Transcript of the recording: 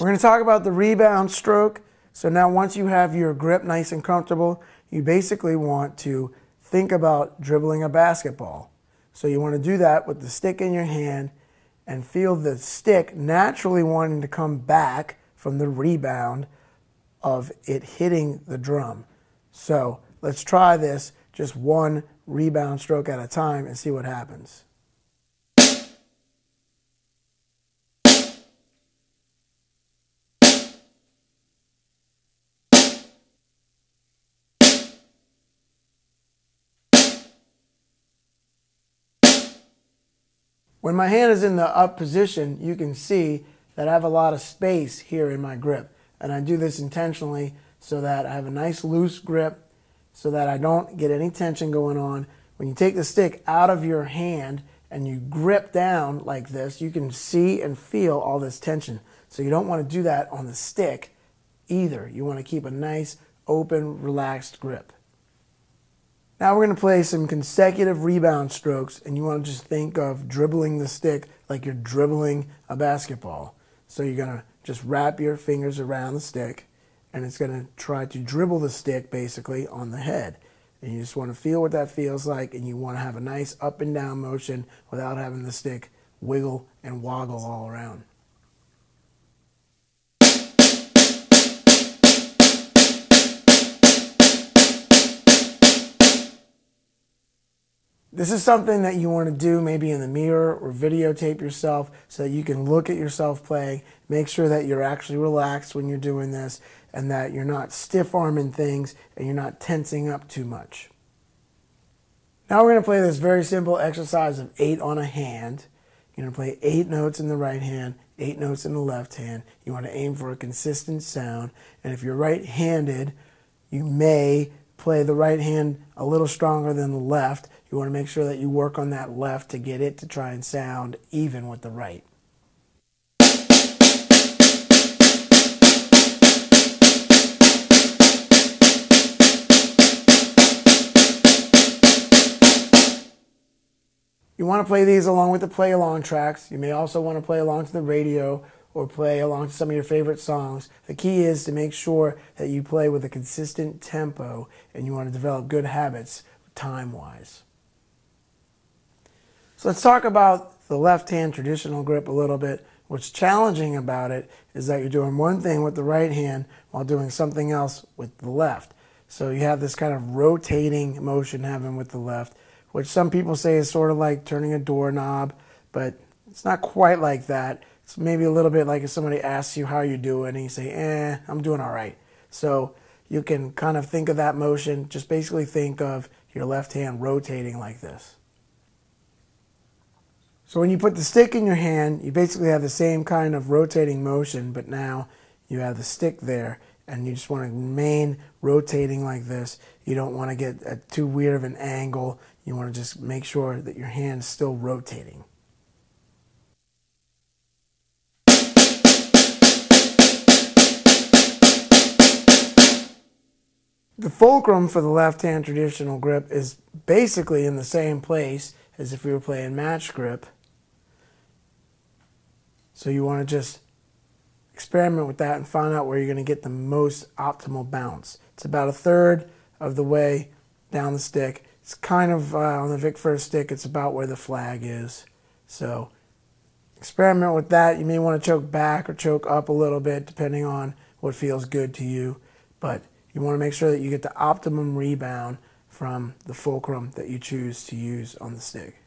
We're going to talk about the rebound stroke. So now once you have your grip nice and comfortable, you basically want to think about dribbling a basketball. So you want to do that with the stick in your hand and feel the stick naturally wanting to come back from the rebound of it hitting the drum. So let's try this just one rebound stroke at a time and see what happens. When my hand is in the up position, you can see that I have a lot of space here in my grip. And I do this intentionally so that I have a nice loose grip so that I don't get any tension going on. When you take the stick out of your hand and you grip down like this, you can see and feel all this tension. So you don't want to do that on the stick either. You want to keep a nice, open, relaxed grip. Now we're going to play some consecutive rebound strokes, and you want to just think of dribbling the stick like you're dribbling a basketball. So you're going to just wrap your fingers around the stick, and it's going to try to dribble the stick basically on the head. And you just want to feel what that feels like, and you want to have a nice up and down motion without having the stick wiggle and woggle all around. This is something that you want to do maybe in the mirror or videotape yourself so that you can look at yourself playing, make sure that you're actually relaxed when you're doing this and that you're not stiff-arming things and you're not tensing up too much. Now we're going to play this very simple exercise of 8 on a hand. You're going to play 8 notes in the right hand, 8 notes in the left hand. You want to aim for a consistent sound, and if you're right-handed, you may play the right hand a little stronger than the left. You want to make sure that you work on that left to get it to try and sound even with the right. You want to play these along with the play-along tracks. You may also want to play along to the radio or play along to some of your favorite songs. The key is to make sure that you play with a consistent tempo, and you want to develop good habits time-wise. So let's talk about the left-hand traditional grip a little bit. What's challenging about it is that you're doing one thing with the right hand while doing something else with the left. So you have this kind of rotating motion happening with the left, which some people say is sort of like turning a doorknob, but it's not quite like that. It's maybe a little bit like if somebody asks you how you're doing and you say, I'm doing all right. So you can kind of think of that motion. Just basically think of your left hand rotating like this. So when you put the stick in your hand, you basically have the same kind of rotating motion, but now you have the stick there, and you just want to remain rotating like this. You don't want to get too weird of an angle. You want to just make sure that your hand is still rotating. The fulcrum for the left-hand traditional grip is basically in the same place as if we were playing match grip. So you want to just experiment with that and find out where you're going to get the most optimal bounce. It's about 1/3 of the way down the stick. It's kind of on the Vic First stick, it's about where the flag is. So experiment with that. You may want to choke back or choke up a little bit depending on what feels good to you. But you want to make sure that you get the optimum rebound from the fulcrum that you choose to use on the stick.